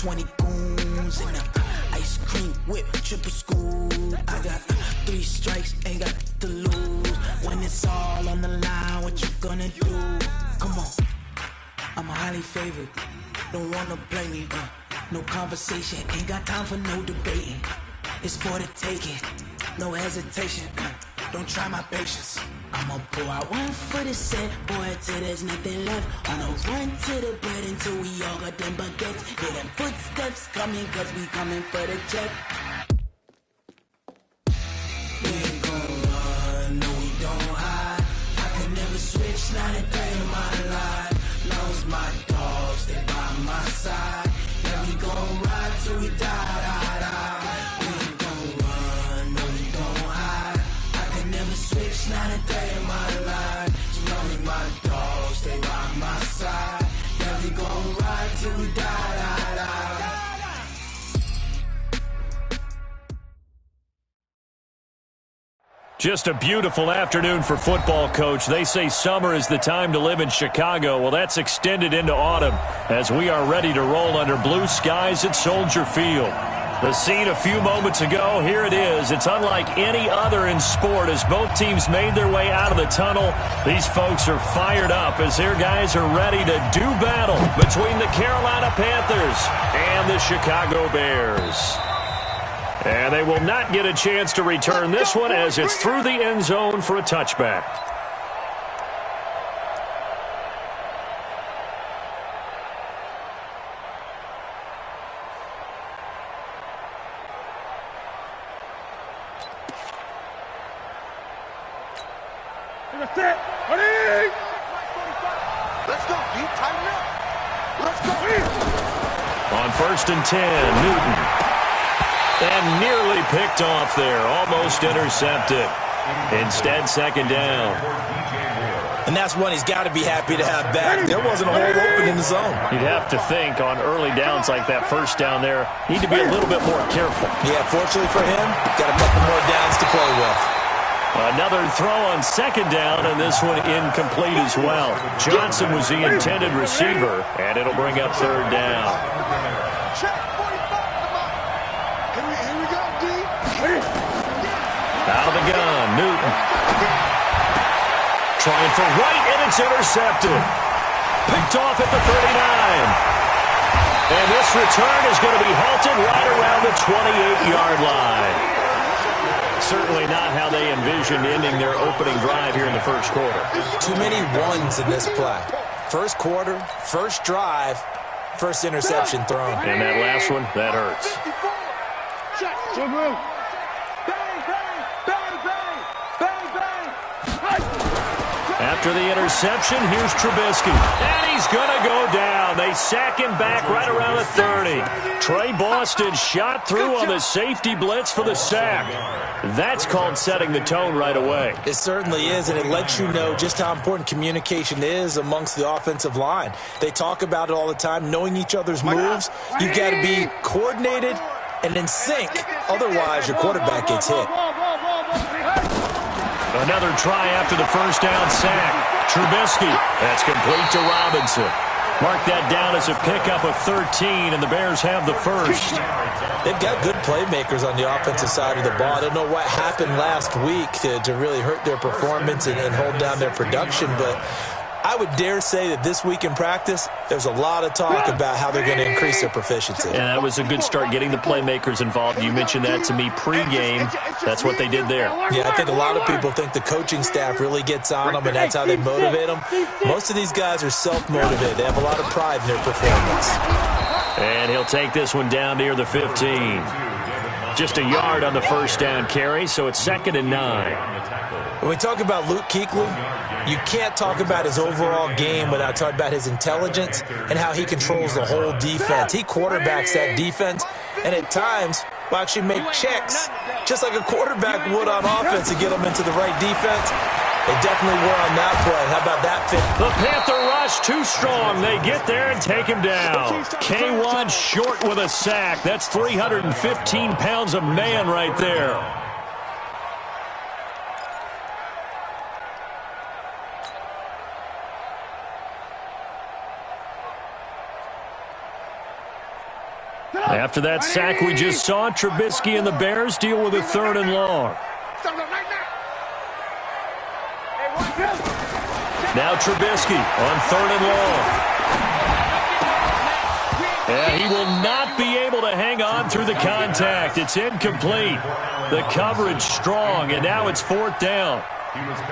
20 goons in the ice cream whip, triple school. I got 3 strikes, ain't got to lose. When it's all on the line, what you gonna do? Come on, I'm highly favored. Don't wanna blame me, no conversation, ain't got time for no debating. It's for the taking, no hesitation, don't try my patience. I'ma pour out one for the set, boy, till there's nothing left. On a run to the bread until we all got them baguettes. Hear them footsteps coming, cause we coming for the check. We ain't gon' run, no we don't hide. I can never switch, not a day in my life. Long as my dogs, stay by my side. Yeah, we gon' ride till we die. We ain't gon' run, no we don't hide. I can never switch, not a day in my life. As long as my dogs, stay by my side. Yeah, we gon' ride till we die. Just a beautiful afternoon for football, Coach. They say summer is the time to live in Chicago. Well, that's extended into autumn as we are ready to roll under blue skies at Soldier Field. The scene a few moments ago, here it is. It's unlike any other in sport as both teams made their way out of the tunnel. These folks are fired up as their guys are ready to do battle between the Carolina Panthers and the Chicago Bears. And they will not get a chance to return this one as it's through the end zone for a touchback. Let's go, D. Tighten up. Let's go. On 1st and 10, Newton. And nearly picked off there. Almost intercepted. Instead, 2nd down. And that's one he's got to be happy to have back. There wasn't a hole open in the zone. You'd have to think on early downs like that 1st down there, need to be a little bit more careful. Yeah, fortunately for him, got a couple more downs to play with. Another throw on 2nd down, and this one incomplete as well. Johnson was the intended receiver, and it'll bring up 3rd down. Out of the gun, Newton. Trying for right, and it's intercepted. Picked off at the 39. And this return is going to be halted right around the 28-yard line. Certainly not how they envisioned ending their opening drive here in the 1st quarter. Too many ones in this play. 1st quarter, 1st drive, 1st interception thrown. And that last one, that hurts. After the interception, here's Trubisky. And he's going to go down. They sack him back right around the 30. Trey Boston shot through on the safety blitz for the sack. That's called setting the tone right away. It certainly is, and it lets you know just how important communication is amongst the offensive line. They talk about it all the time, knowing each other's moves. You've got to be coordinated and in sync. Otherwise, your quarterback gets hit. Another try after the 1st down sack. Trubisky. That's complete to Robinson. Mark that down as a pickup of 13, and the Bears have the 1st. They've got good playmakers on the offensive side of the ball. I don't know what happened last week to really hurt their performance and hold down their production, but I would dare say that this week in practice, there's a lot of talk about how they're going to increase their proficiency. And that was a good start, getting the playmakers involved. You mentioned that to me pregame. That's what they did there. Yeah, I think a lot of people think the coaching staff really gets on them, and that's how they motivate them. Most of these guys are self-motivated. They have a lot of pride in their performance. And he'll take this one down near the 15. Just a yard on the 1st down carry, so it's 2nd and 9. When we talk about Luke Kuechly, you can't talk about his overall game without talking about his intelligence and how he controls the whole defense. He quarterbacks that defense, and at times will actually make checks just like a quarterback would on offense to get them into the right defense. They definitely were on that play. How about that fit? The Panther rush too strong. They get there and take him down. K1 short with a sack. That's 315 pounds of man right there. After that sack we just saw, Trubisky and the Bears deal with a 3rd and long. Now Trubisky on 3rd and long. And he will not be able to hang on through the contact. It's incomplete. The coverage strong, and now it's 4th down.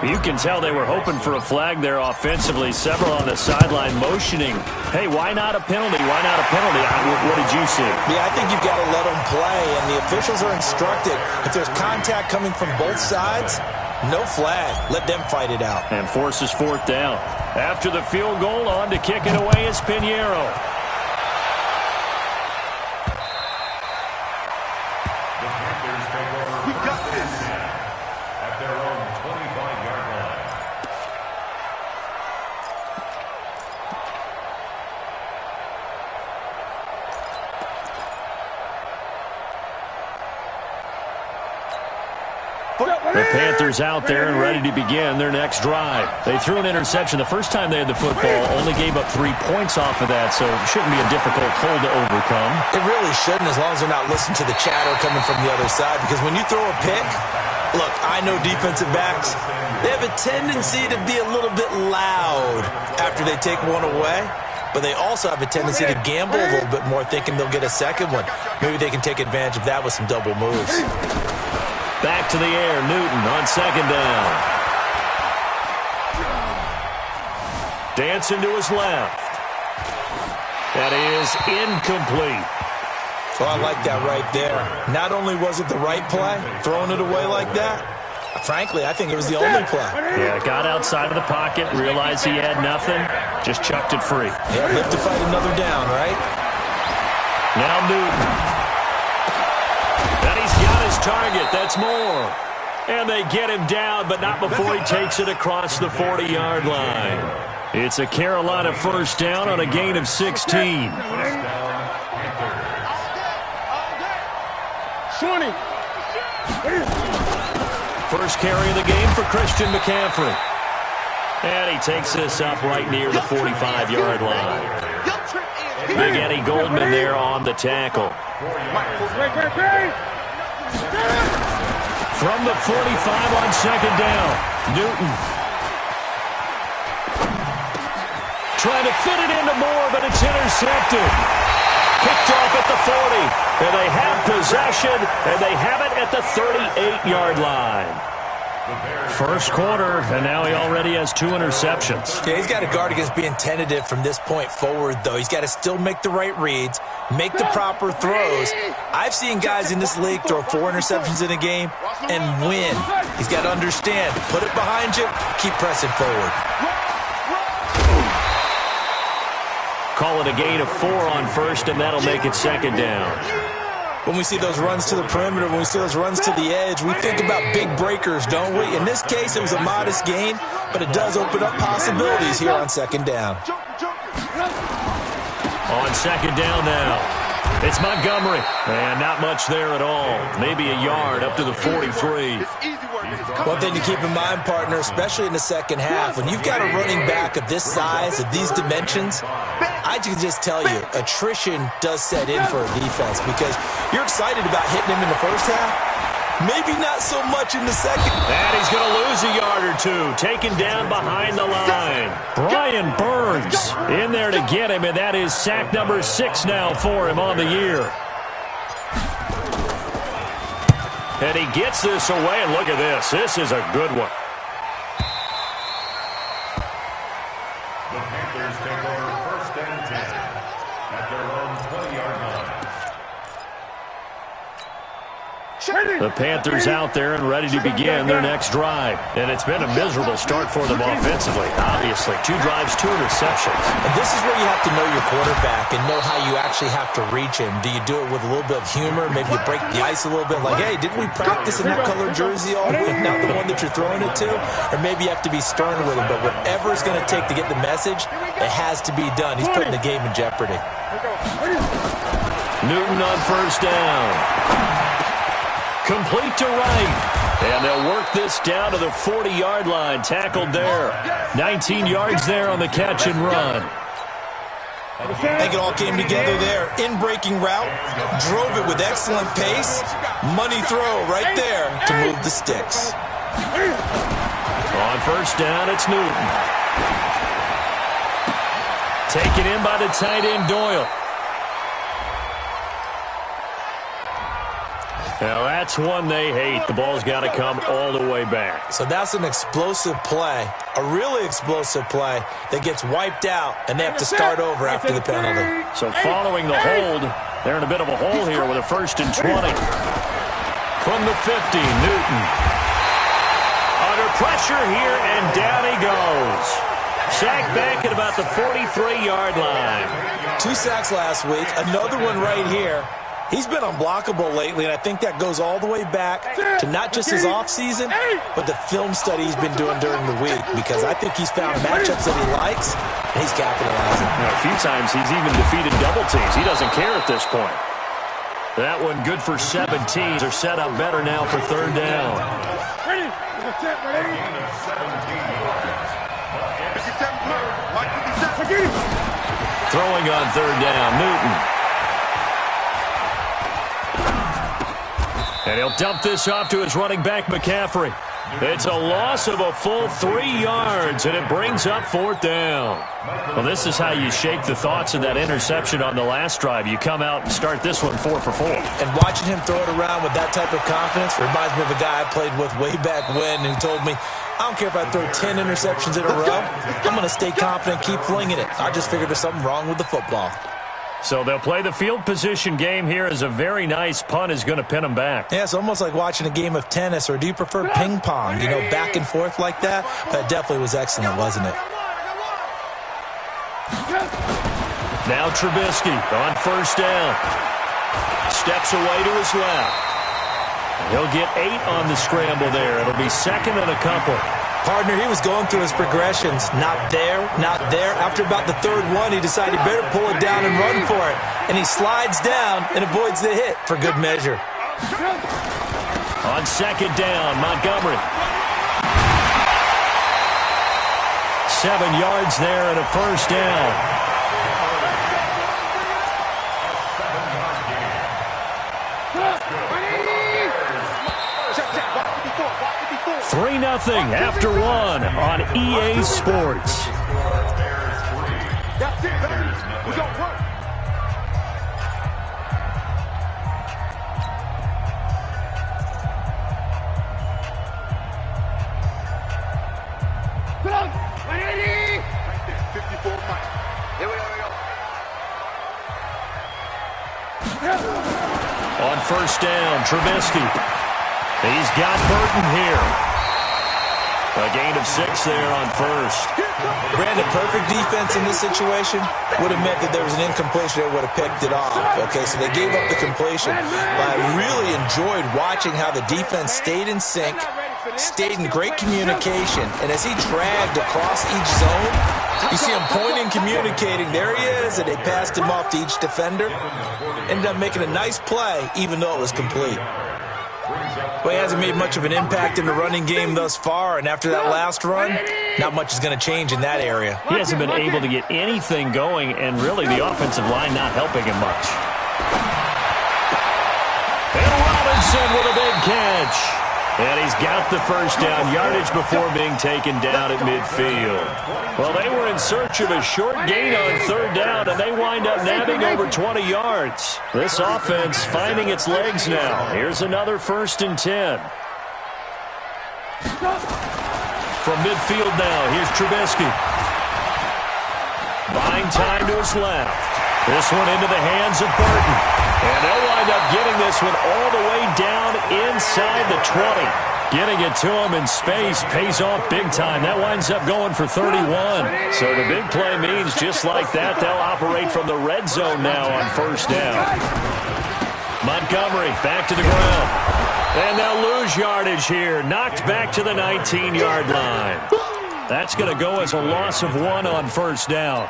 You can tell they were hoping for a flag there offensively. Several on the sideline motioning. Hey, why not a penalty? Why not a penalty? What did you see? Yeah, I think you've got to let them play, and the officials are instructed. If there's contact coming from both sides, no flag. Let them fight it out. And forces 4th down. After the field goal, on to kick it away is Pinheiro. The Panthers out there and ready to begin their next drive. They threw an interception the first time they had the football, only gave up 3 points off of that, so it shouldn't be a difficult hole to overcome. It really shouldn't, as long as they're not listening to the chatter coming from the other side, because when you throw a pick, look, I know defensive backs, they have a tendency to be a little bit loud after they take one away, but they also have a tendency to gamble a little bit more, thinking they'll get a second one. Maybe they can take advantage of that with some double moves. Back to the air, Newton on 2nd down. Dancing to his left. That is incomplete. Well, I like that right there. Not only was it the right play, throwing it away like that, frankly, I think it was the only play. Yeah, got outside of the pocket, realized he had nothing, just chucked it free. Yeah, live to fight another down, right? Now Newton. And he's got his target. That's more. And they get him down, but not before he takes it across the 40-yard line. It's a Carolina 1st down on a gain of 16. 20. First carry of the game for Christian McCaffrey. And he takes this up right near the 45-yard line. Big Eddie Goldman there on the tackle. From the 45 on 2nd down, Newton. Trying to fit it into Moore, but it's intercepted. Picked off at the 40. And they have possession, and they have it at the 38-yard line. First quarter, and now he already has 2 interceptions. Yeah, he's got to guard against being tentative from this point forward, though. He's got to still make the right reads, make the proper throws. I've seen guys in this league throw 4 interceptions in a game and win. He's got to understand, put it behind you, keep pressing forward. Call it a gain of 4 on 1st, and that'll make it 2nd down. When we see those runs to the perimeter, when we see those runs to the edge, we think about big breakers, don't we? In this case, it was a modest gain, but it does open up possibilities here on 2nd down. On 2nd down now. It's Montgomery. And not much there at all. Maybe a yard up to the 43. One thing to keep in mind, partner, especially in the second half, when you've got a running back of this size, of these dimensions, I can just tell you, attrition does set in for a defense because you're excited about hitting him in the first half. Maybe not so much in the second. And he's going to lose a yard or 2. Taken down behind the line. Brian Burns in there to get him, and that is sack number 6 now for him on the year. And he gets this away, and look at this. This is a good one. The Panthers take over 1st and 10 at their own 20-yard line. The Panthers out there and ready to begin their next drive. And it's been a miserable start for them offensively. Obviously, 2 drives, 2 interceptions. And this is where you have to know your quarterback and know how you actually have to reach him. Do you do it with a little bit of humor? Maybe you break the ice a little bit like, hey, didn't we practice in that color jersey all week, not the one that you're throwing it to? Or maybe you have to be stern with him. But whatever it's going to take to get the message, it has to be done. He's putting the game in jeopardy. Newton on 1st down. Complete to right. And they'll work this down to the 40-yard line. Tackled there. 19 yards there on the catch and run. I think it all came together there. In-breaking route, drove it with excellent pace. Money throw right there to move the sticks. On first down, it's Newton. Taken in by the tight end, Doyle. Now, that's one they hate. The ball's got to come all the way back. So that's an explosive play, a really explosive play that gets wiped out, and they have to start over after the penalty. So following the hold, they're in a bit of a hole here with a 1st and 20. From the 50, Newton. Under pressure here, and down he goes. Sacked back at about the 43-yard line. 2 sacks last week, another one right here. He's been unblockable lately, and I think that goes all the way back to not just his offseason, but the film study he's been doing during the week, because I think he's found matchups that he likes, and he's capitalizing. A few times he's even defeated double teams. He doesn't care at this point. That one good for 17. They're set up better now for 3rd down. Throwing on 3rd down, Newton. And he'll dump this off to his running back, McCaffrey. It's a loss of a full 3 yards, and it brings up 4th down. Well, this is how you shake the thoughts of that interception on the last drive. You come out and start this one 4 for 4. And watching him throw it around with that type of confidence reminds me of a guy I played with way back when who told me, I don't care if I throw 10 interceptions in a row. I'm going to stay confident, keep flinging it. I just figured there's something wrong with the football. So they'll play the field position game here as a very nice punt is going to pin them back. Yeah, it's almost like watching a game of tennis, or do you prefer ping pong, you know, back and forth like that? That definitely was excellent, wasn't it? Now Trubisky on 1st down. Steps away to his left. He'll get 8 on the scramble there. It'll be 2nd and a couple. Partner, he was going through his progressions. Not there, not there. After about the 3rd one, he decided he better pull it down and run for it. And he slides down and avoids the hit for good measure. On 2nd down, Montgomery. 7 yards there and a 1st down. 3-0 after 1 on EA Sports. That's it, baby. We gon' work. Come on, 180. 54 fight. Here we go. On 1st down, Trubisky. He's got Burton here. A gain of 6 there on 1st. Brandon, perfect defense in this situation would have meant that there was an incompletion that would have picked it off. Okay, so they gave up the completion. But I really enjoyed watching how the defense stayed in sync, stayed in great communication, and as he dragged across each zone, you see him pointing, communicating. There he is, and they passed him off to each defender. Ended up making a nice play, even though it was complete. Well, he hasn't made much of an impact in the running game thus far, and after that last run, not much is going to change in that area. He hasn't been able to get anything going, and really the offensive line not helping him much. And Robinson with a big catch. And he's got the 1st down yardage before being taken down at midfield. Well, they were in search of a short gain on 3rd down, and they wind up nabbing over 20 yards. This offense finding its legs now. Here's another 1st and 10. From midfield now, here's Trubisky. Buying time to his left. This one into the hands of Burton. And they'll wind up getting this one all the way down inside the 20. Getting it to him in space pays off big time. That winds up going for 31. So the big play means just like that, they'll operate from the red zone now on 1st down. Montgomery back to the ground. And they'll lose yardage here. Knocked back to the 19-yard line. That's going to go as a loss of 1 on 1st down.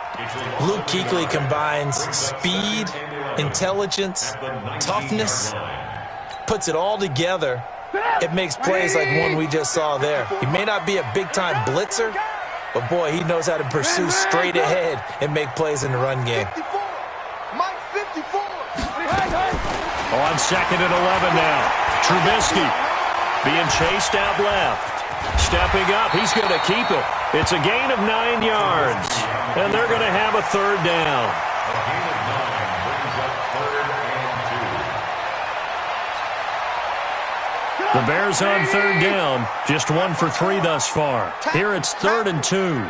Luke Kuechly combines speed, intelligence, toughness, puts it all together. It makes plays like one we just saw there. He may not be a big-time blitzer, But, boy, he knows how to pursue straight ahead and make plays in the run game. 54. Mike 54. On 2nd and 11 now. Trubisky being chased out left. Stepping up, he's going to keep it. It's a gain of 9 yards. And they're going to have a 3rd down. A gain of 9 brings up 3rd and 2. The Bears on 3rd down. Just 1 for 3 thus far. Here it's 3rd and 2.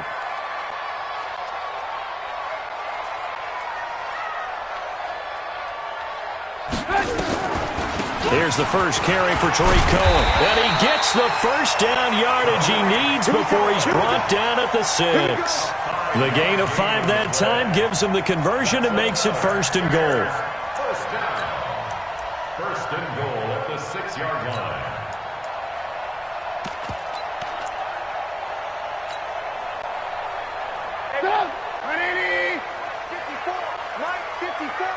Here's the first carry for Tariq Cohen. And he gets the first down yardage he needs before he's brought down at the 6. The gain of 5 that time gives him the conversion and makes it 1st and goal. First down. 1st and goal at the 6-yard line. Ready? 54. Mike 54.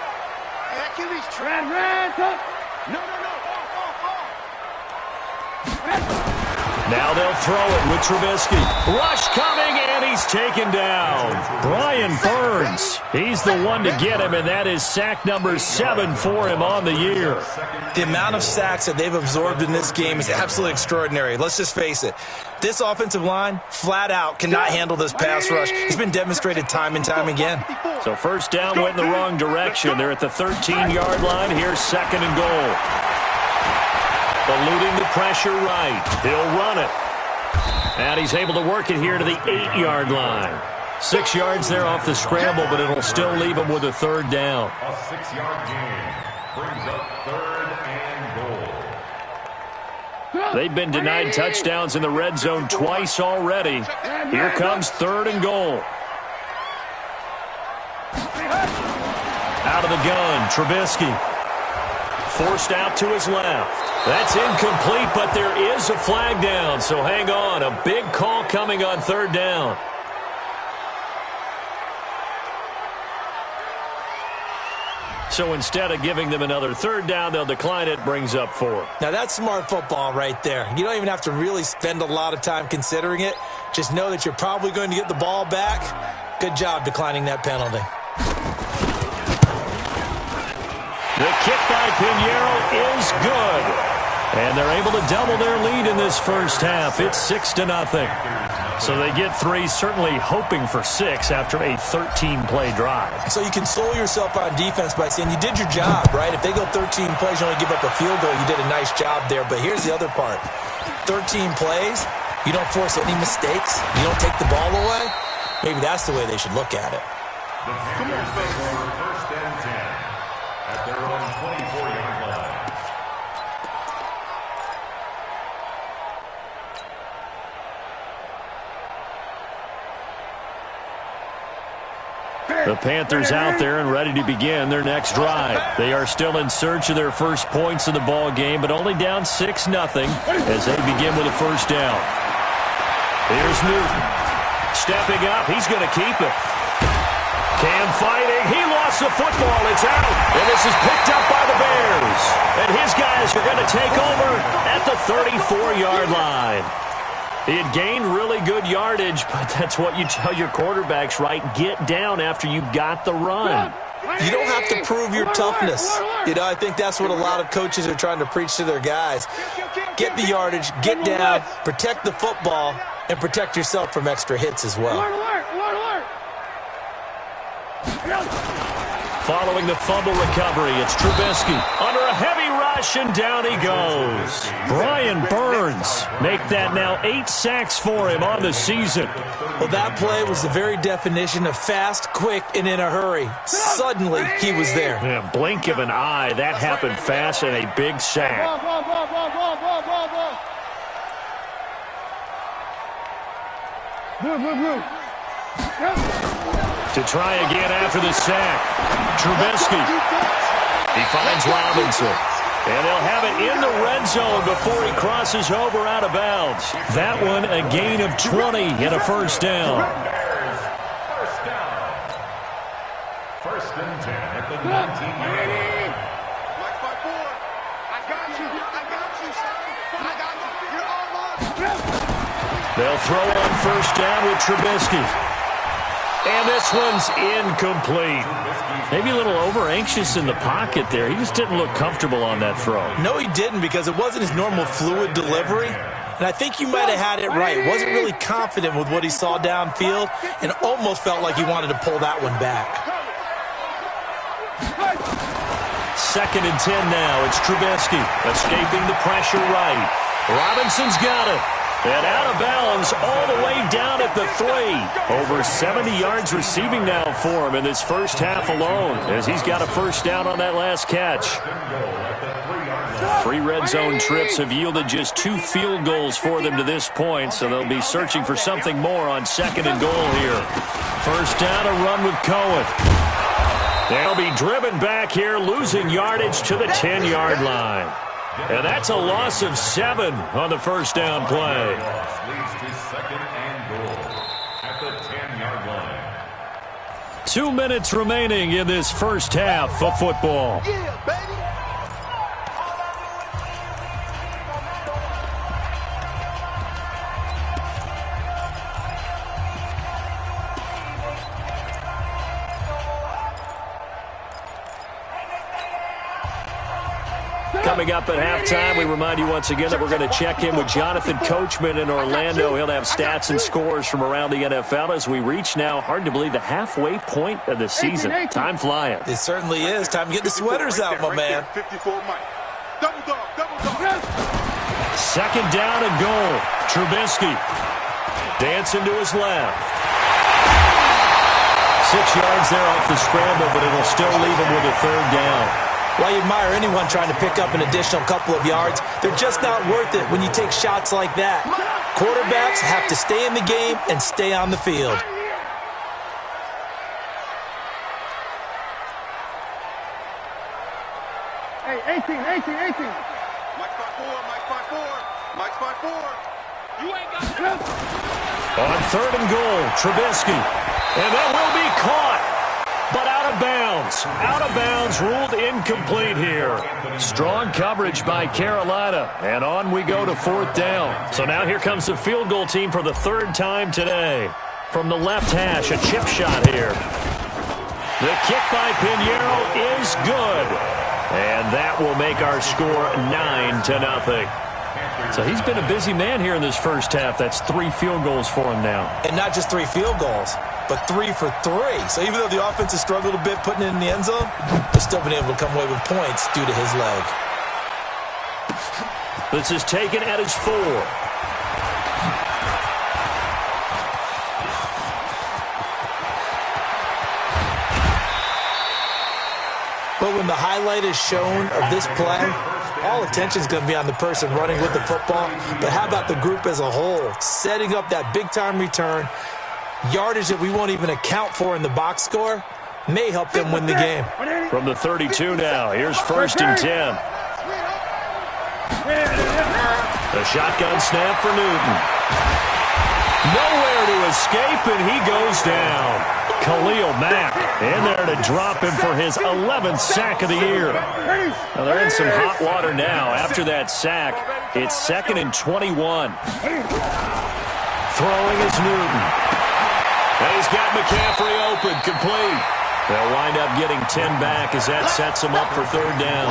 And that QB's trying. No. Now they'll throw it with Trubisky. Rush coming, and he's taken down. Brian Burns, he's the one to get him, and that is sack number 7 for him on the year. The amount of sacks that they've absorbed in this game is absolutely extraordinary. Let's just face it. This offensive line, flat out, cannot handle this pass rush. It's been demonstrated time and time again. So first down went in the wrong direction. They're at the 13-yard line. Here's 2nd and goal. Eluding the pressure right. He'll run it. And he's able to work it here to the 8-yard line. 6 yards there off the scramble, but it'll still leave him with a 3rd down. A 6-yard gain brings up 3rd and goal. They've been denied touchdowns in the red zone twice already. Here comes 3rd and goal. Out of the gun, Trubisky. Forced out to his left. That's incomplete, but there is a flag down, so hang on. A big call coming on 3rd down. So instead of giving them another 3rd down, they'll decline it, brings up 4. Now, that's smart football right there. You don't even have to really spend a lot of time considering it. Just know that you're probably going to get the ball back. Good job declining that penalty. The kick by Pinheiro is good. And they're able to double their lead in this first half. It's 6-0. So they get 3, certainly hoping for 6 after a 13-play drive. So you console yourself on defense by saying you did your job, right? If they go 13 plays, you only give up a field goal, you did a nice job there. But here's the other part. 13 plays, you don't force any mistakes, you don't take the ball away. Maybe that's the way they should look at it. The Panthers take over 1st and 10 at their own 24-yard line. The Panthers out there and ready to begin their next drive. They are still in search of their first points of the ball game, but only down 6-0 as they begin with a 1st down. Here's Newton. Stepping up, he's going to keep it. Cam fighting, he lost the football, it's out. And this is picked up by the Bears. And his guys are going to take over at the 34-yard line. He had gained really good yardage, but that's what you tell your quarterbacks, right? Get down after you got the run. You don't have to prove your toughness. You know, I think that's what a lot of coaches are trying to preach to their guys. Get the yardage, get down, protect the football, and protect yourself from extra hits as well. Following the fumble recovery, it's Trubisky under a heavy rush, and down he goes. Brian Burns make that now 8 sacks for him on the season. Well, that play was the very definition of fast, quick, and in a hurry. Suddenly, he was there. Yeah, blink of an eye, that happened fast, and a big sack. To try again after the sack. Trubisky. He finds Robinson. And they'll have it in the red zone before he crosses over out of bounds. That one a gain of 20 and a 1st down. First down. 1st and 10 at the 19-yard line. Mike 54. I got you, son. I got you. You're all on. They'll throw on first down with Trubisky. And this one's incomplete. Maybe a little over-anxious in the pocket there. He just didn't look comfortable on that throw. No, he didn't, because it wasn't his normal fluid delivery. And I think you might have had it right. Wasn't really confident with what he saw downfield and almost felt like he wanted to pull that one back. 2nd and 10 now. It's Trubisky escaping the pressure right. Robinson's got it. And out of bounds all the way down at the 3. Over 70 yards receiving now for him in this first half alone, as he's got a first down on that last catch. 3 red zone trips have yielded just 2 field goals for them to this point, so they'll be searching for something more on 2nd and goal here. First down, a run with Cohen. They'll be driven back here, losing yardage to the 10-yard line. And that's a loss of 7 on the first down play. Leads to 2nd and goal at the 10-yard line. 2 minutes remaining in this first half of football. Yeah, baby. Coming up at halftime, we remind you once again that we're going to check in with Jonathan Coachman in Orlando. He'll have stats and scores from around the NFL as we reach now, hard to believe, the halfway point of the season. Time flying. It certainly is. Time to get the sweaters out, my man. 54 Mike. Double dog, double dog. 2nd down and goal. Trubisky dancing to his left. 6 yards there off the scramble, but it'll still leave him with a 3rd down. While you admire anyone trying to pick up an additional couple of yards, they're just not worth it when you take shots like that. Quarterbacks have to stay in the game and stay on the field. Hey, 18. Mike 5-4. Mike 5-4. You ain't got it. On 3rd and goal, Trubisky. And that will be caught. But out of bounds. Out of bounds, ruled incomplete here. Strong coverage by Carolina. And on we go to 4th down. So now here comes the field goal team for the 3rd time today. From the left hash, a chip shot here. The kick by Pinheiro is good. And that will make our score 9-0. So he's been a busy man here in this first half. That's 3 field goals for him now. And not just 3 field goals, but 3 for 3. So even though the offense has struggled a bit putting it in the end zone, they've still been able to come away with points due to his leg. This is taken at his 4. But when the highlight is shown of this play, all attention is going to be on the person running with the football. But how about the group as a whole? Setting up that big-time return, yardage that we won't even account for in the box score, may help them win the game. From the 32 now, here's 1st and 10. The shotgun snap for Newton. Nowhere to escape, and he goes down. Khalil Mack in there to drop him for his 11th sack of the year. Now they're in some hot water now. After that sack, it's 2nd and 21. Throwing is Newton. And he's got McCaffrey open, complete. They'll wind up getting 10 back as that sets him up for 3rd down.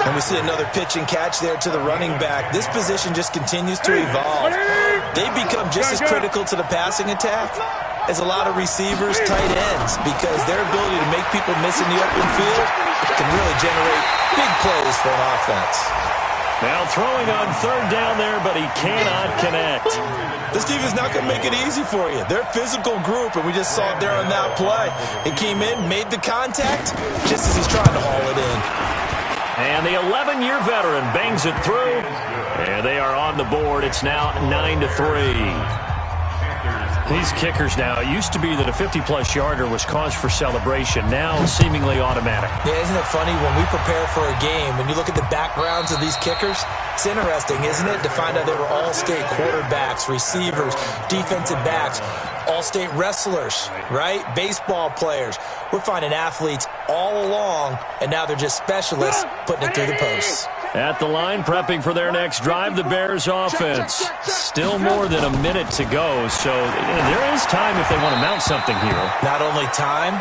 And we see another pitch and catch there to the running back. This position just continues to evolve. They become just as critical to the passing attack as a lot of receivers, tight ends, because their ability to make people miss in the open field can really generate big plays for an offense. Now throwing on 3rd down there, but he cannot connect. This defense is not going to make it easy for you. They're a physical group, and we just saw it there on that play. It came in, made the contact, just as he's trying to haul it in. And the 11-year veteran bangs it through, and they are on the board. It's now 9-3. These kickers now, it used to be that a 50-plus yarder was cause for celebration. Now seemingly automatic. Yeah, isn't it funny when we prepare for a game, when you look at the backgrounds of these kickers, it's interesting, isn't it, to find out they were all-state quarterbacks, receivers, defensive backs, all-state wrestlers, right? Baseball players. We're finding athletes all along, and now they're just specialists putting it through the posts. At the line, prepping for their next drive, the Bears offense. Still more than a minute to go, so there is time if they want to mount something here. Not only time,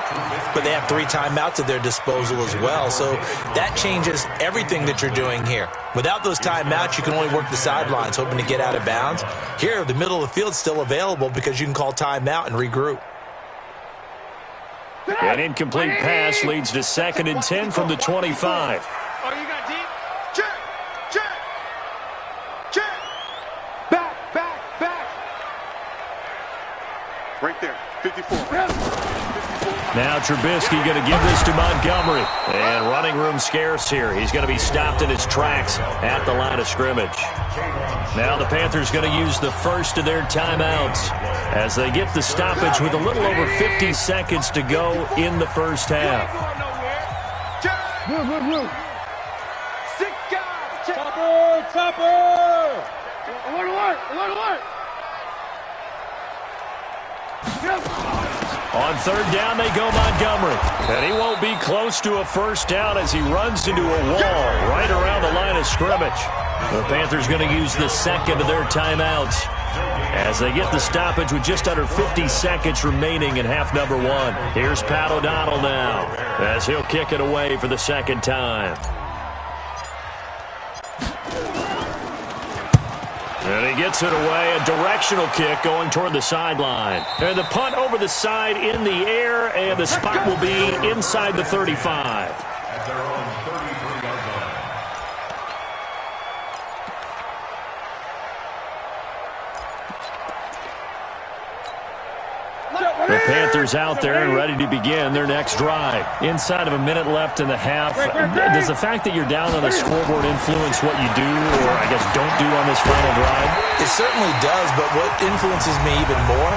but they have 3 timeouts at their disposal as well, so that changes everything that you're doing here. Without those timeouts, you can only work the sidelines, hoping to get out of bounds. Here, the middle of the field's still available because you can call timeout and regroup. An incomplete pass leads to 2nd and 10 from the 25. Oh, you got deep? Check! Check! Check! Back! Right there. 54. Now Trubisky going to give this to Montgomery. And running room scarce here. He's going to be stopped in his tracks at the line of scrimmage. Now the Panthers going to use the first of their timeouts as they get the stoppage with a little over 50 seconds to go in the first half. Blue. 6 guys. Topper. Alert. On 3rd down, they go Montgomery. And he won't be close to a first down as he runs into a wall right around the line of scrimmage. The Panthers going to use the second of their timeouts as they get the stoppage with just under 50 seconds remaining in half number 1. Here's Pat O'Donnell now as he'll kick it away for the 2nd time. And he gets it away, a directional kick going toward the sideline. And the punt over the side in the air, and the spot will be inside the 35. At their own 33-yard line. The Panthers out there and ready to begin their next drive. Inside of a minute left in the half. Does the fact that you're down on the scoreboard influence what you do, or I guess don't do on this final drive? It certainly does, but what influences me even more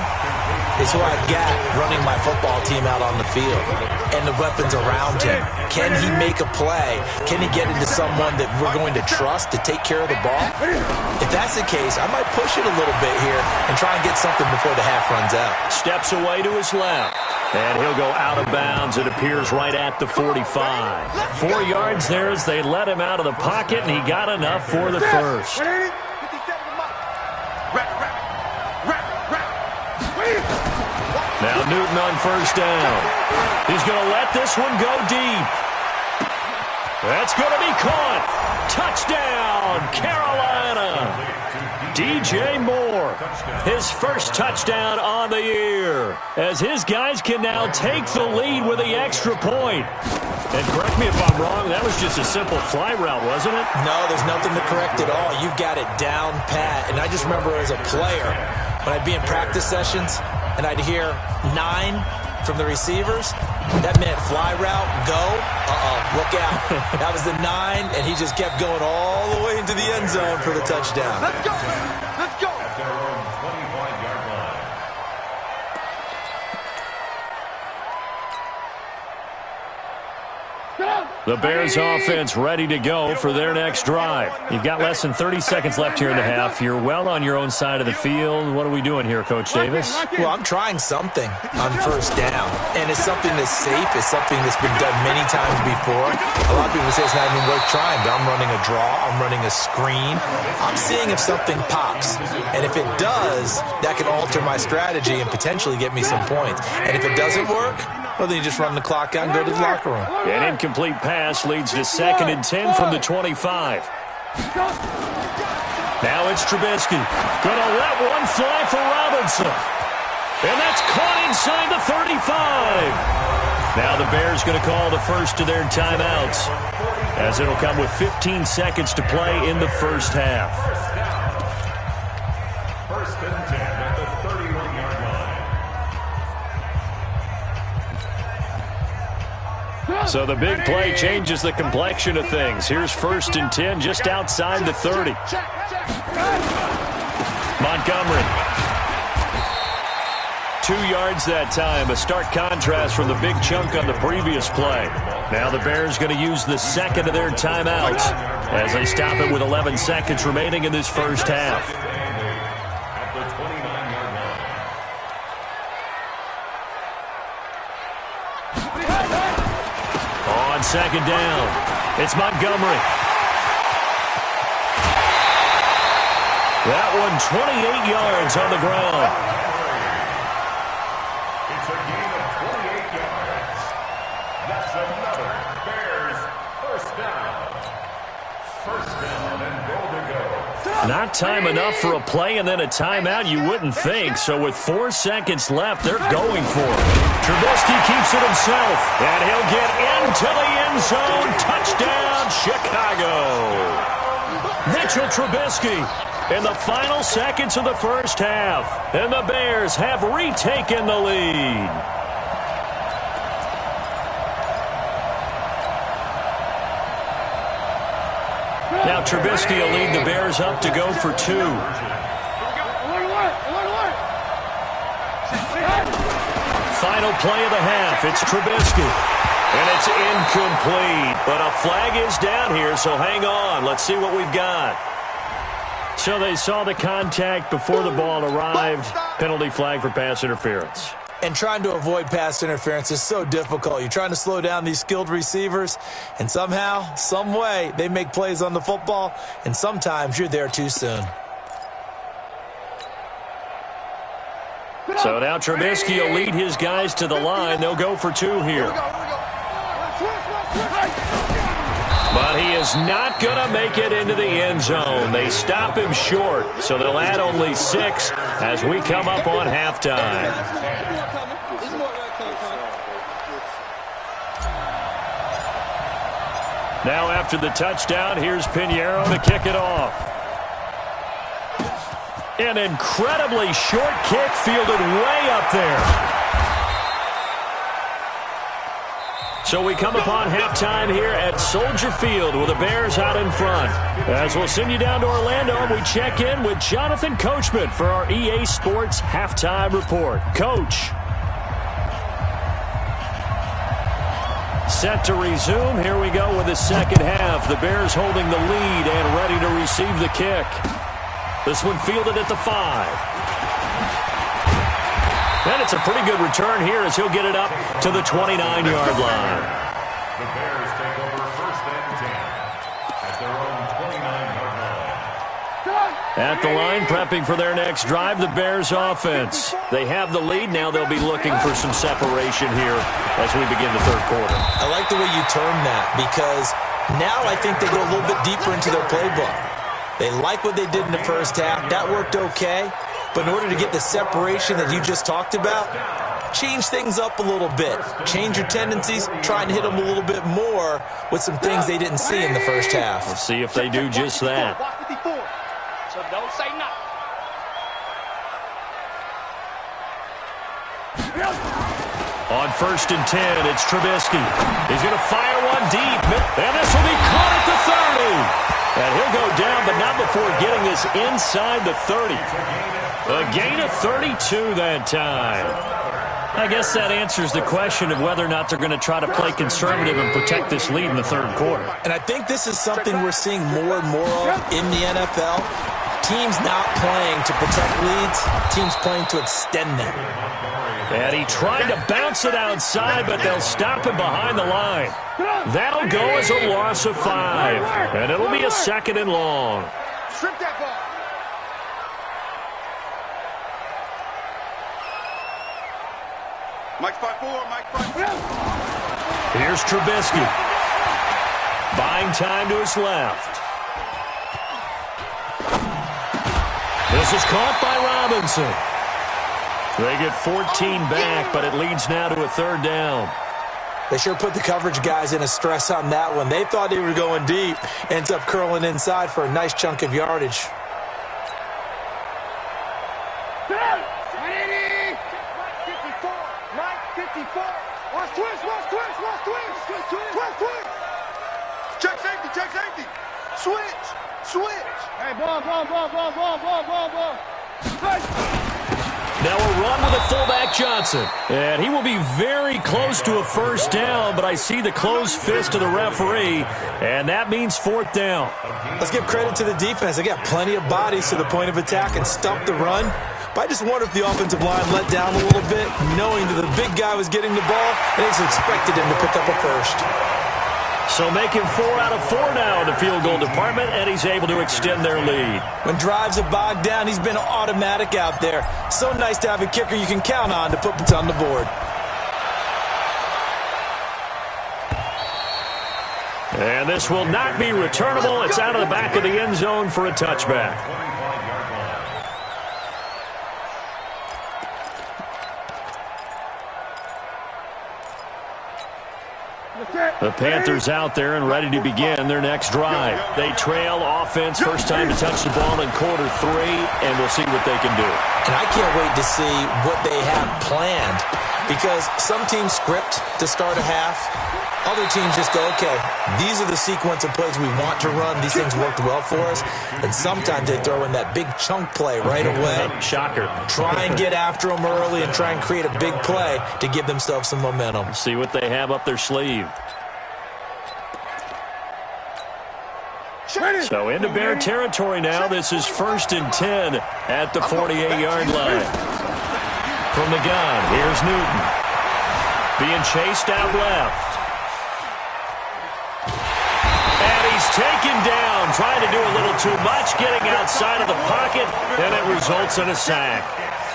is who I've got running my football team out on the field and the weapons around him. Can he make a play? Can he get into someone that we're going to trust to take care of the ball? If that's the case, I might push it a little bit here and try and get something before the half runs out. Steps away to his left. And he'll go out of bounds. It appears right at the 45. 4 yards there as they let him out of the pocket, and he got enough for the first. Now Newton on 1st down. He's going to let this one go deep. That's going to be caught. Touchdown, Carolina. DJ Moore, his first touchdown on the year, as his guys can now take the lead with the extra point. And correct me if I'm wrong, that was just a simple fly route, wasn't it? No, there's nothing to correct at all. You've got it down pat. And I just remember as a player, when I'd be in practice sessions and I'd hear 9 from the receivers, that meant fly route, go, look out. That was the 9, and he just kept going all the way into the end zone for the touchdown. Let's go. At their own 25-yard line. The Bears offense ready to go for their next drive. You've got less than 30 seconds left here in the half. You're well on your own side of the field. What are we doing here, Coach Davis? Well, I'm trying something on 1st down, and it's something that's safe. It's something that's been done many times before. A lot of people say it's not even worth trying, but I'm running a draw. I'm running a screen. I'm seeing if something pops, and if it does, that can alter my strategy and potentially get me some points. And if it doesn't work, well, then you just run the clock out and go to the locker room. An incomplete pass leads to 2nd and 10 from the 25. Now it's Trubisky. Going to let one fly for Robinson. And that's caught inside the 35. Now the Bears going to call the first of their timeouts, as it'll come with 15 seconds to play in the first half. 1st and 10 at the 31-yard line. So the big play changes the complexion of things. Here's 1st and 10 just outside the 30. Montgomery. 2 yards that time, a stark contrast from the big chunk on the previous play. Now the Bears going to use the second of their timeouts as they stop it with 11 seconds remaining in this first half. At the 29-yard line. On 2nd down, it's Montgomery. That one 28 yards on the ground. It's a gain of 28 yards. That's another Bears first down. First down and goal to go. Not time enough for a play and then a timeout, you wouldn't think. So with 4 seconds left, they're going for it. Trubisky keeps it himself, and he'll get into the end zone. Touchdown, Chicago. Mitchell Trubisky in the final seconds of the first half. And the Bears have retaken the lead. Now Trubisky will lead the Bears up to go for 2. Final play of the half. It's Trubisky. And it's incomplete. But a flag is down here, so hang on. Let's see what we've got. So they saw the contact before the ball arrived. Penalty flag for pass interference. And trying to avoid pass interference is so difficult. You're trying to slow down these skilled receivers, and somehow, some way, they make plays on the football, and sometimes you're there too soon. So now Trubisky will lead his guys to the line. They'll go for 2 here. But he is not going to make it into the end zone. They stop him short, so they'll add only 6 as we come up on halftime. Now after the touchdown, here's Pinheiro to kick it off. An incredibly short kick fielded way up there. So we come upon halftime here at Soldier Field with the Bears out in front. As we'll send you down to Orlando, we check in with Jonathan Coachman for our EA Sports Halftime Report. Coach. Set to resume. Here we go with the second half. The Bears holding the lead and ready to receive the kick. This one fielded at the 5. And it's a pretty good return here as he'll get it up to the 29-yard line. The Bears take over first and 10 at their own 29-yard line. At the line, prepping for their next drive, the Bears offense. They have the lead. Now they'll be looking for some separation here as we begin the third quarter. I like the way you term that because now I think they go a little bit deeper into their playbook. They like what they did in the first half. That worked okay. But in order to get the separation that you just talked about, change things up a little bit. Change your tendencies, try and hit them a little bit more with some things they didn't see in the first half. Let's see if they do just that. So don't say nothing. On first and 10, it's Trubisky. He's going to fire one deep, and this will be caught at the 30. And he'll go down, but not before getting this inside the 30. A gain of 32 that time. I guess that answers the question of whether or not they're going to try to play conservative and protect this lead in the third quarter. And I think this is something we're seeing more and more of in the NFL. Teams not playing to protect leads, teams playing to extend them. And he tried to bounce it outside, but they'll stop him behind the line. That'll go as a loss of 5. And it'll be a second and long. Strip that ball. Mike 5-4, Mike 5-4. Here's Trubisky. Buying time to his left. This is caught by Robinson. They get 14 back, but it leads now to a third down. They sure put the coverage guys in a stress on that one. They thought they were going deep. Ends up curling inside for a nice chunk of yardage. Check safety, check safety. Switch. Hey, ball. Now a run with a fullback Johnson. And he will be very close to a first down, but I see the closed fist of the referee, and that means fourth down. Let's give credit to the defense. They got plenty of bodies to the point of attack and stop the run. But I just wonder if the offensive line let down a little bit, knowing that the big guy was getting the ball, and they just expected him to pick up a first. So making 4 out of 4 now in the field goal department, and he's able to extend their lead. When drives are bogged down, he's been automatic out there. So nice to have a kicker you can count on to put points on the board. And this will not be returnable. It's out of the back of the end zone for a touchback. The Panthers out there and ready to begin their next drive. They trail offense, first time to touch the ball in quarter 3, and we'll see what they can do. And I can't wait to see what they have planned, because some teams script to start a half. Other teams just go, okay, these are the sequence of plays we want to run. These things worked well for us. And sometimes they throw in that big chunk play right away. Shocker. Try and get after them early and try and create a big play to give themselves some momentum. See what they have up their sleeve. So into Bear territory now. This is 1st and 10 at the 48-yard line. From the gun, here's Newton. Being chased out left. He's taken down, trying to do a little too much, getting outside of the pocket, and it results in a sack.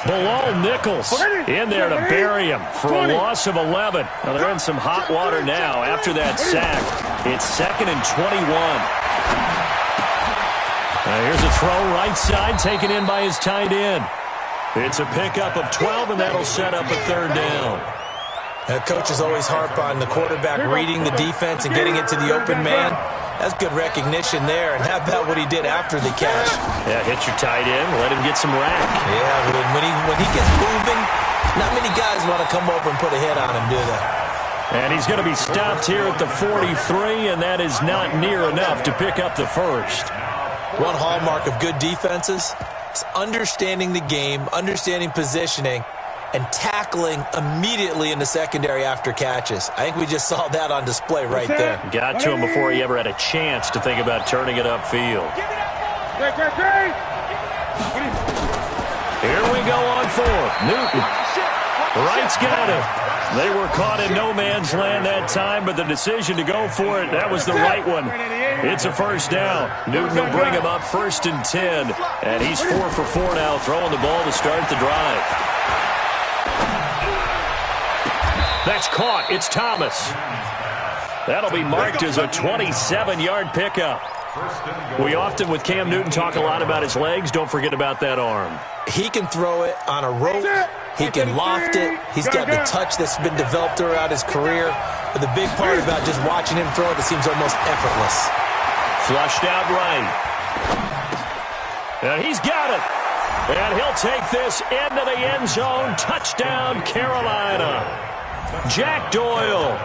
Bilal Nichols in there to bury him for a loss of 11. Well, they're in some hot water now after that sack. It's 2nd and 21. Now here's a throw right side, taken in by his tight end. It's a pickup of 12, and that'll set up a 3rd down. Coaches always harp on the quarterback reading the defense and getting it to the open man. That's good recognition there. And how about what he did after the catch? Yeah, hit your tight end, let him get some rack. Yeah, when he gets moving, not many guys want to come over and put a hit on him, do they? And he's going to be stopped here at the 43, and that is not near enough to pick up the 1st. One hallmark of good defenses is understanding the game, understanding positioning, and tackling immediately in the secondary after catches. I think we just saw that on display right there. Got to him before he ever had a chance to think about turning it upfield. Here we go on 4th. Newton. Wright's got it. They were caught in no man's land that time, but the decision to go for it, that was the right one. It's a 1st down. Newton will bring him up 1st and 10, and he's 4 for 4 now, throwing the ball to start the drive. That's caught. It's Thomas. That'll be marked as a 27-yard pickup. We often, with Cam Newton, talk a lot about his legs. Don't forget about that arm. He can throw it on a rope. He can loft it. He's got the touch that's been developed throughout his career. But the big part about just watching him throw it, it seems almost effortless. Flushed out right. And he's got it. And he'll take this into the end zone. Touchdown, Carolina. Jack Doyle,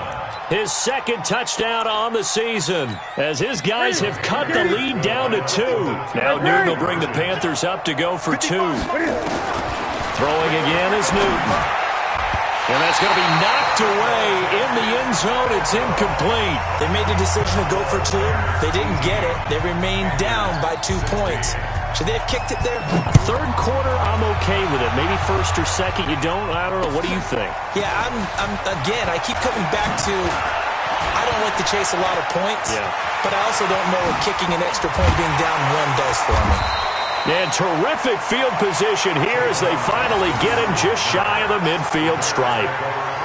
his 2nd touchdown on the season, as his guys have cut the lead down to 2. Now Newton will bring the Panthers up to go for 2. Throwing again is Newton. And that's going to be knocked away in the end zone. It's incomplete. They made the decision to go for 2. They didn't get it. They remained down by 2 points. Should they have kicked it there? 3rd quarter, I'm okay with it. Maybe 1st or 2nd, you don't? I don't know. What do you think? Yeah, again, I keep coming back to I don't like to chase a lot of points, but I also don't know what kicking an extra point being down 1 does for me. And terrific field position here as they finally get him just shy of the midfield stripe.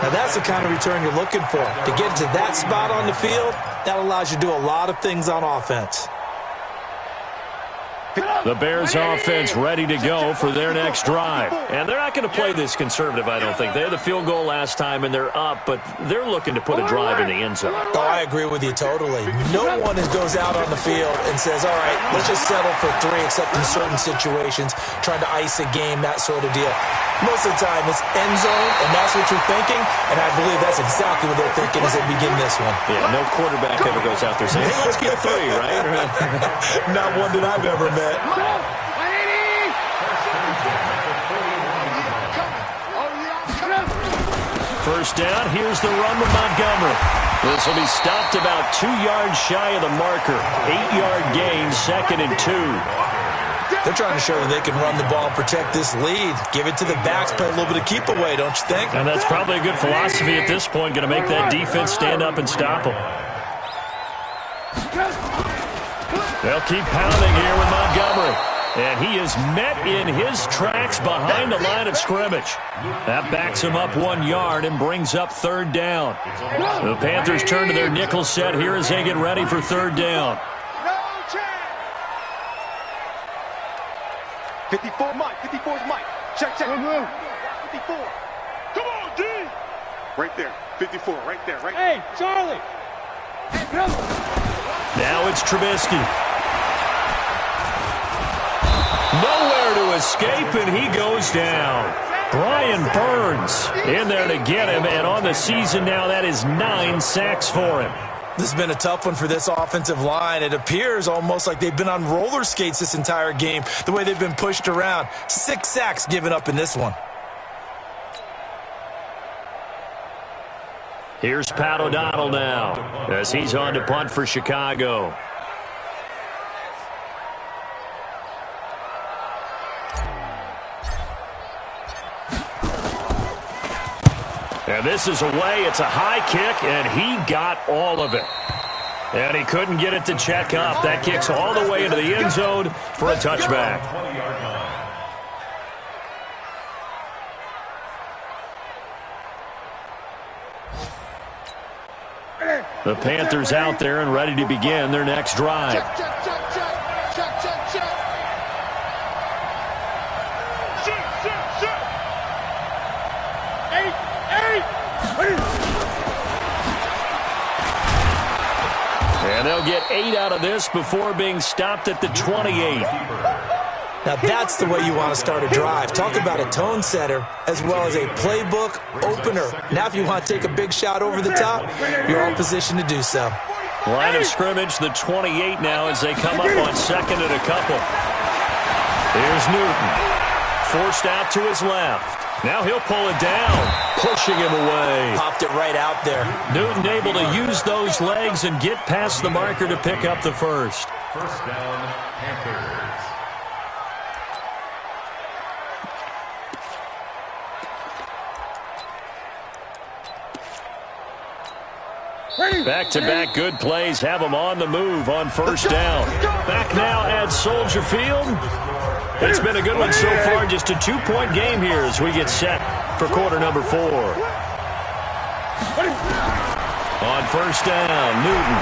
Now that's the kind of return you're looking for. To get to that spot on the field, that allows you to do a lot of things on offense. The Bears offense ready to go for their next drive. And they're not going to play this conservative, I don't think. They had the field goal last time, and they're up, but they're looking to put a drive in the end zone. Oh, I agree with you totally. No one goes out on the field and says, all right, let's just settle for 3, except in certain situations, trying to ice a game, that sort of deal. Most of the time, it's end zone, and that's what you're thinking, and I believe that's exactly what they're thinking as they begin this one. Yeah, no quarterback ever goes out there saying, hey, let's get 3, right? Not one that I've ever met. First down, here's the run with Montgomery. This will be stopped about 2 yards shy of the marker. 8-yard gain, 2nd and 2. They're trying to show that they can run the ball and protect this lead. Give it to the backs, play a little bit of keep away, don't you think? And that's probably a good philosophy at this point, going to make that defense stand up and stop them. They'll keep pounding here with Montgomery. And he is met in his tracks behind the line of scrimmage. That backs him up 1 yard and brings up third down. The Panthers turn to their nickel set here as they get ready for third down. 54, Mike. 54's Mike. Check. 54. Come on, D. Right there. 54, right there. Hey, Charlie. Now it's Trubisky. Nowhere to escape, and he goes down. Brian Burns in there to get him, and on the season now, that is 9 sacks for him. This has been a tough one for this offensive line. It appears almost like they've been on roller skates this entire game, the way they've been pushed around. 6 sacks given up in this one. Here's Pat O'Donnell now as he's on to punt for Chicago. And this is away. It's a high kick, and he got all of it. And he couldn't get it to check up. That kicks all the way into the end zone for a touchback. The Panthers out there and ready to begin their next drive. And they'll get 8 out of this before being stopped at the 28. Now that's the way you want to start a drive. Talk about a tone setter as well as a playbook opener. Now if you want to take a big shot over the top, you're all positioned to do so. Line of scrimmage, the 28 now as they come up on second and a couple. Here's Newton. Forced out to his left. Now he'll pull it down, pushing him away. Popped it right out there. Newton able to use those legs and get past the marker to pick up the first. First down, Panthers. Back-to-back good plays have them on the move on first down. Back now at Soldier Field. It's been a good one so far. Just a 2-point game here as we get set for quarter number 4. On first down, Newton.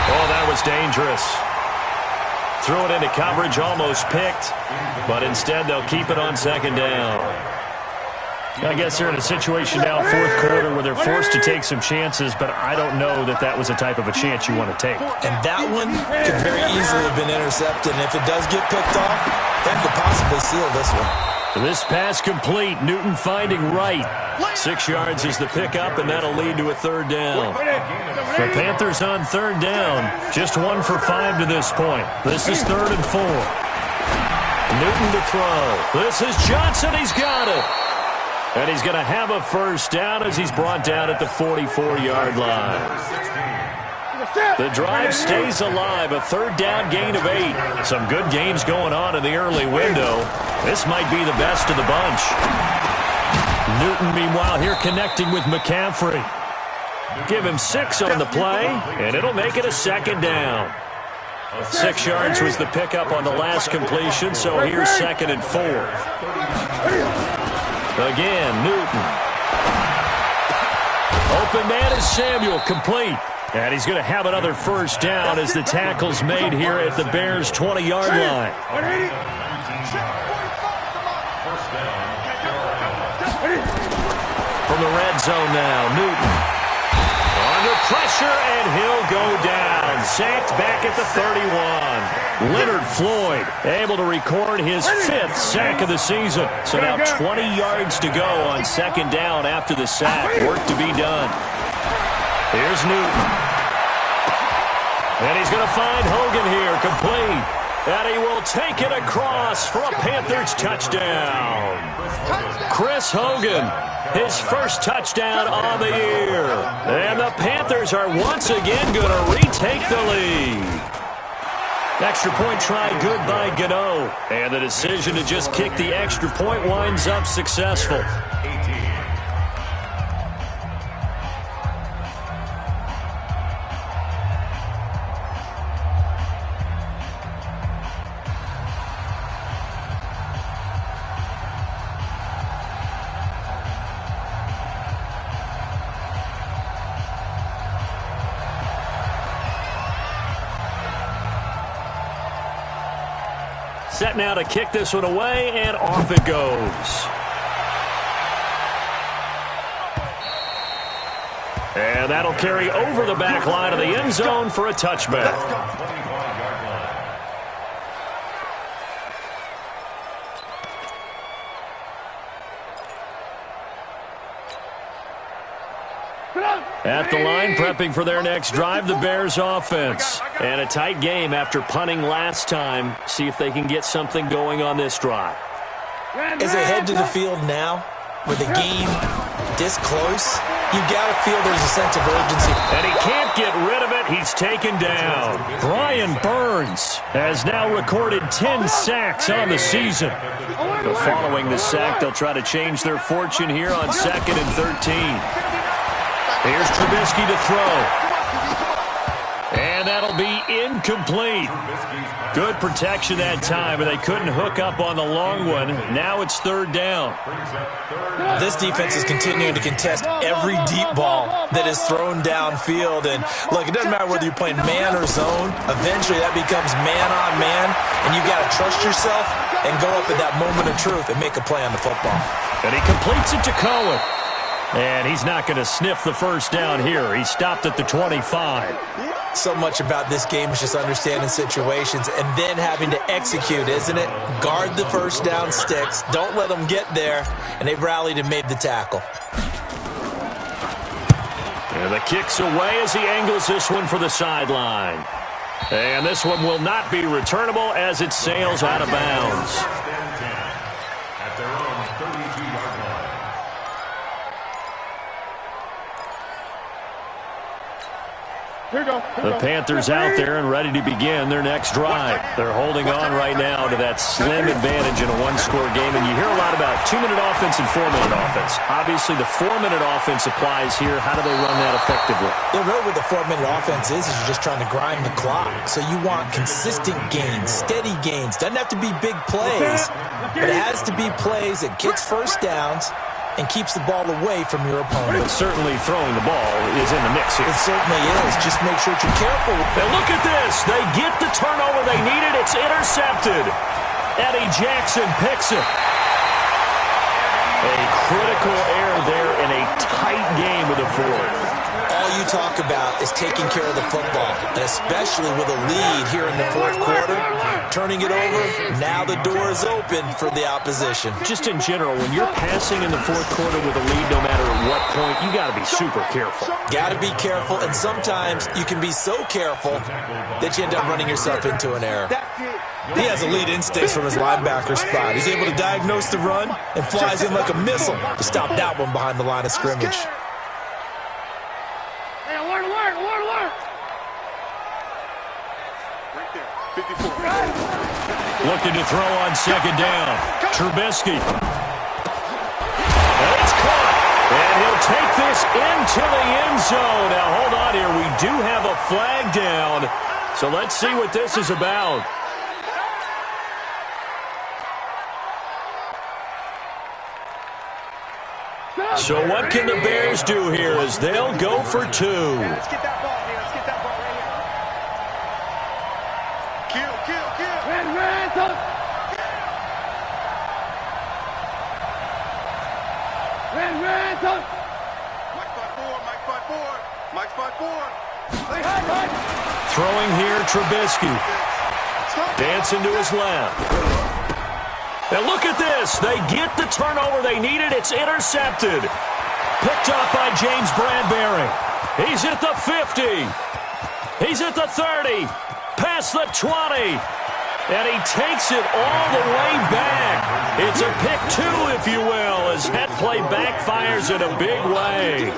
Oh, that was dangerous. Threw it into coverage, almost picked. But instead, they'll keep it on second down. I guess they're in a situation now, fourth quarter, where they're forced to take some chances, but I don't know that that was the type of a chance you want to take. And that one could very easily have been intercepted, and if it does get picked off, that could possibly seal this one. This pass complete. Newton finding right. 6 yards is the pickup, and that'll lead to a third down. The Panthers on third down. Just 1 for 5 to this point. This is 3rd and 4. Newton to throw. This is Johnson. He's got it. And he's going to have a first down as he's brought down at the 44-yard line. The drive stays alive. A third down gain of 8. Some good games going on in the early window. This might be the best of the bunch. Newton, meanwhile, here connecting with McCaffrey. Give him 6 on the play, and it'll make it a second down. 6 yards was the pickup on the last completion, so here's 2nd and 4. Again, Newton. Open man is Samuel, complete. And he's going to have another first down as the tackle's made here at the Bears' 20-yard line. From the red zone now, Newton. Under pressure, and he'll go down. Sacked back at the 31. Leonard Floyd able to record his 5th sack of the season. So now 20 yards to go on second down after the sack. Work to be done. Here's Newton. And he's going to find Hogan here, complete. And he will take it across for a Panthers touchdown. Chris Hogan, his first touchdown on the year. And the Panthers are once again going to retake the lead. Extra point try good by Gano. And the decision to just kick the extra point winds up successful. set now to kick this one away, and off it goes. And that'll carry over the back line of the end zone for a touchback. At the line, prepping for their next drive, the Bears offense. And a tight game after punting last time. See if they can get something going on this drive. As they head to the field now, with the game this close, you got to feel there's a sense of urgency. And he can't get rid of it. He's taken down. Brian Burns has now recorded 10 sacks on the season. But following the sack, they'll try to change their fortune here on 2nd and 13. Here's Trubisky to throw. And that'll be incomplete. Good protection that time, but they couldn't hook up on the long one. Now it's 3rd down. This defense is continuing to contest every deep ball that is thrown downfield. And, look, it doesn't matter whether you're playing man or zone. Eventually that becomes man-on-man, and you got to trust yourself and go up at that moment of truth and make a play on the football. And he completes it to Cohen. And he's not going to sniff the first down here. He stopped at the 25. So much about this game is just understanding situations and then having to execute, isn't it? Guard the first down sticks. Don't let them get there. And they've rallied and made the tackle. And the kick's away as he angles this one for the sideline. And this one will not be returnable as it sails out of bounds. At their own 32-yard line. The Panthers out there and ready to begin their next drive. They're holding on right now to that slim advantage in a one-score game. And you hear a lot about 2-minute offense and 4-minute offense. Obviously, the 4-minute offense applies here. How do they run that effectively? Yeah, really what the 4-minute offense is you're just trying to grind the clock. So you want consistent gains, steady gains. Doesn't have to be big plays, but it has to be plays that gets first downs and keeps the ball away from your opponent. But certainly throwing the ball is in the mix here. It certainly is. Just make sure you're careful. And look at this. They get the turnover they needed. It's intercepted. Eddie Jackson picks it. A critical error there in a tight game with the fourth. All you talk about is taking care of the football, and especially with a lead here in the fourth quarter. Turning it over, now the door is open for the opposition. Just in general, when you're passing in the fourth quarter with a lead, no matter at what point, you got to be super careful. Got to be careful, and sometimes you can be so careful that you end up running yourself into an error. He has elite instincts from his linebacker spot. He's able to diagnose the run and flies in like a missile to stop that one behind the line of scrimmage. Hey, alert! Right there, 54. Looking to throw on 2nd down. Trubisky. And it's caught. And he'll take this into the end zone. Now, hold on here. We do have a flag down. So let's see what this is about. So what can the Bears do here as they'll go for 2? Let's get that ball here. Let's get that ball right here. Kill. Mike's 5-4. Throwing here, Trubisky. Dancing to his left. And look at this. They get the turnover they needed. It's intercepted. Picked up by James Bradbury. He's at the 50. He's at the 30. Past the 20. And he takes it all the way back. It's a pick 2, if you will, as that play backfires in a big way.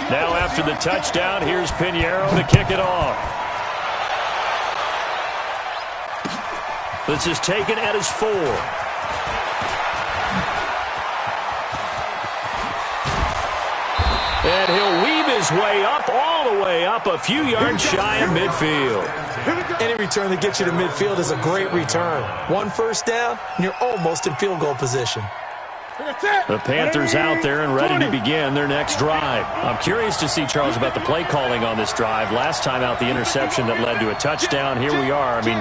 Now after the touchdown, here's Pinheiro to kick it off. This is taken at his 4. And he'll weave his way up, all the way up, a few yards shy of midfield. Any return that gets you to midfield is a great return. 1 first down, and you're almost in field goal position. The Panthers out there and ready to begin their next drive. I'm curious to see, Charles, about the play calling on this drive. Last time out, the interception that led to a touchdown. Here we are. I mean,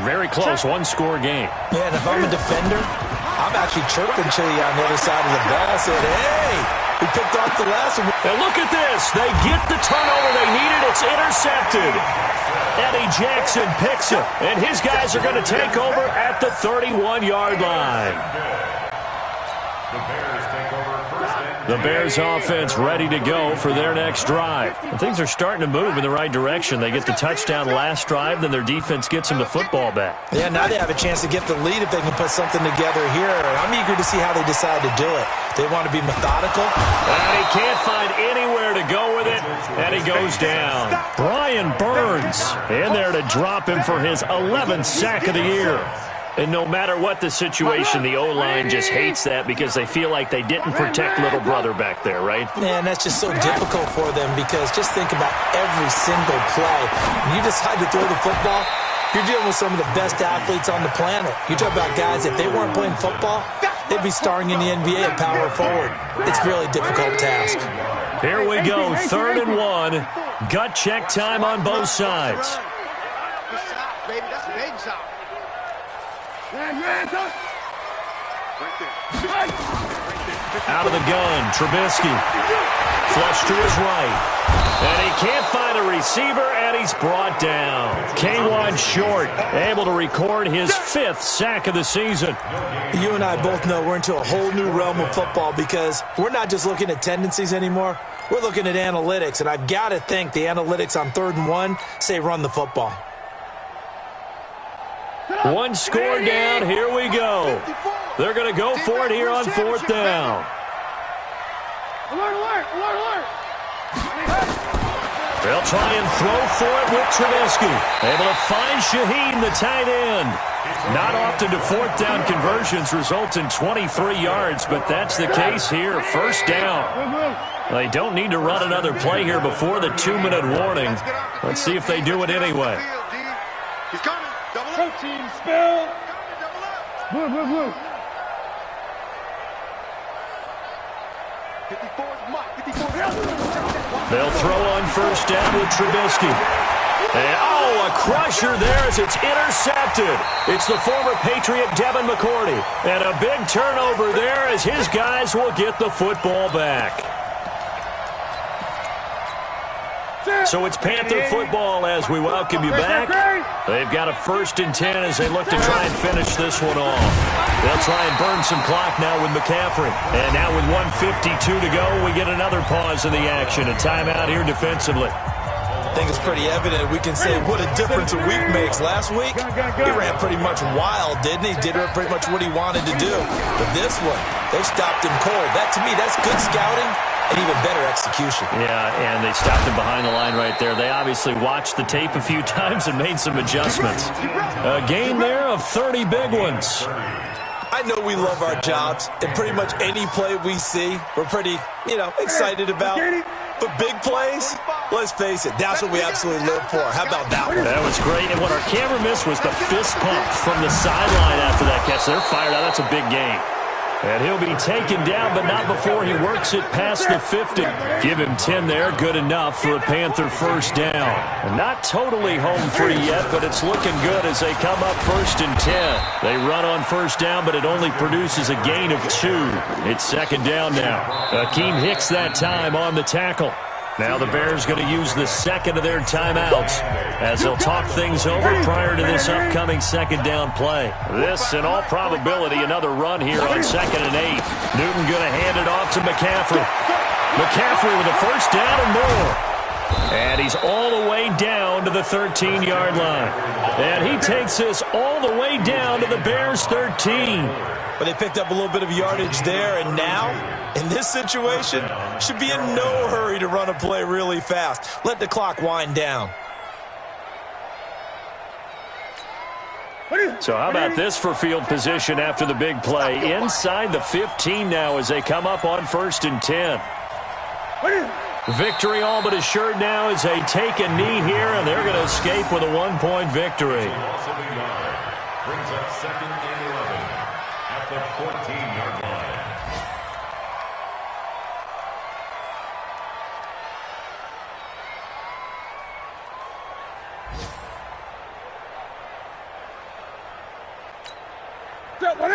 very close, one-score game. Yeah, and if I'm a defender, I'm actually chirping Chili on the other side of the ball, saying, hey, we picked off the last one. And look at this. They get the turnover they needed. It's intercepted. Eddie Jackson picks it, and his guys are going to take over at the 31-yard line. The Bears offense ready to go for their next drive. And things are starting to move in the right direction. They get the touchdown last drive, then their defense gets them the football back. Yeah, now they have a chance to get the lead if they can put something together here. I'm eager to see how they decide to do it. They want to be methodical. And he can't find anywhere to go with it, and he goes down. Brian Burns in there to drop him for his 11th sack of the year. And no matter what the situation, the O-line just hates that because they feel like they didn't protect little brother back there, right? Man, that's just so difficult for them because just think about every single play. When you decide to throw the football, you're dealing with some of the best athletes on the planet. You talk about guys, if they weren't playing football, they'd be starring in the NBA at power forward. It's a really difficult task. Here we go, 3rd and 1. Gut check time on both sides. Baby, that's a big shot. Out of the gun, Trubisky. Flush to his right. And he can't find a receiver, and he's brought down. K1 Short, able to record his 5th sack of the season. You and I both know we're into a whole new realm of football because we're not just looking at tendencies anymore. We're looking at analytics, and I've got to think the analytics on 3rd and 1 say run the football. One score down, here we go. They're going to go for it here on 4th down. Alert, alert, alert, alert. They'll try and throw for it with Trubisky. Able to find Shaheen, the tight end. Not often do 4th down conversions result in 23 yards, but that's the case here. 1st down. They don't need to run another play here before the 2-minute warning. Let's see if they do it anyway. He's coming. Double up. Protein spill. Double up. Blue, blue, blue. 54 is Mike. 54. They'll throw on 1st down with Trubisky. And, oh, a crusher there as it's intercepted. It's the former Patriot Devin McCourty. And a big turnover there as his guys will get the football back. So it's Panther football as we welcome you back. They've got a 1st and 10 as they look to try and finish this one off. They'll try and burn some clock now with McCaffrey. And now with 1:52 to go, we get another pause in the action. A timeout here defensively. I think it's pretty evident we can say what a difference a week makes. Last week, he ran pretty much wild, didn't he? Did pretty much what he wanted to do. But this one, they stopped him cold. That, to me, that's good scouting and even better execution. Yeah, and they stopped him behind the line right there. They obviously watched the tape a few times and made some adjustments. A game there of 30 big ones. I know we love our jobs, and pretty much any play we see, we're pretty, excited about. But big plays, let's face it, that's what we absolutely live for. How about that one? That was great, and what our camera missed was the fist pump from the sideline after that catch. They're fired out. That's a big game. And he'll be taken down, but not before he works it past the 50. Give him 10 there, good enough for a Panther 1st down. And not totally home free yet, but it's looking good as they come up 1st and 10. They run on 1st down, but it only produces a gain of 2. It's 2nd down now. Akeem Hicks that time on the tackle. Now the Bears going to use the 2nd of their timeouts as they'll talk things over prior to this upcoming 2nd down play. This, in all probability, another run here on 2nd and 8. Newton going to hand it off to McCaffrey. McCaffrey with a 1st down and more. And he's all the way down to the 13-yard line. And he takes this all the way down to the Bears' 13. But they picked up a little bit of yardage there, and now, in this situation, should be in no hurry to run a play really fast. Let the clock wind down. So how about this for field position after the big play? Inside the 15 now as they come up on 1st and 10. Victory all but assured now as they take a knee here, and they're going to escape with a 1-point victory. Brings up 2nd and 11 at the 14-yard line. I'm going to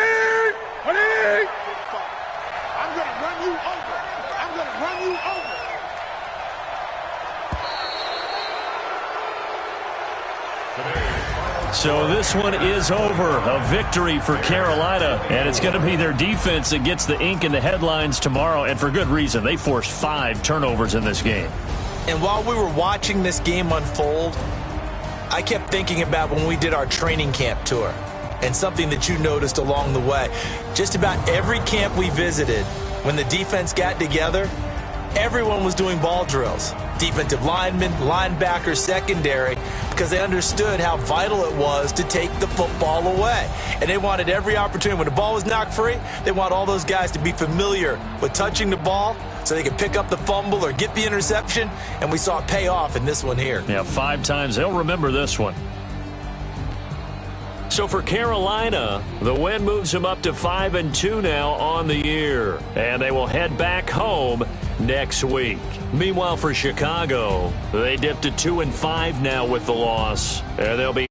run you over. I'm going to run you over. So this one is over. A victory for Carolina, and it's going to be their defense that gets the ink in the headlines tomorrow, and for good reason. They forced 5 turnovers in this game. And while we were watching this game unfold, I kept thinking about when we did our training camp tour and something that you noticed along the way. Just about every camp we visited, when the defense got together, everyone was doing ball drills. Defensive linemen, linebackers, secondary, because they understood how vital it was to take the football away. And they wanted every opportunity. When the ball was knocked free, they want all those guys to be familiar with touching the ball so they could pick up the fumble or get the interception. And we saw it pay off in this one here. Yeah, 5 times. They'll remember this one. So for Carolina, the win moves them up to 5-2 now on the year. And they will head back home next week. Meanwhile, for Chicago, they dipped to 2-5 now with the loss. And they'll be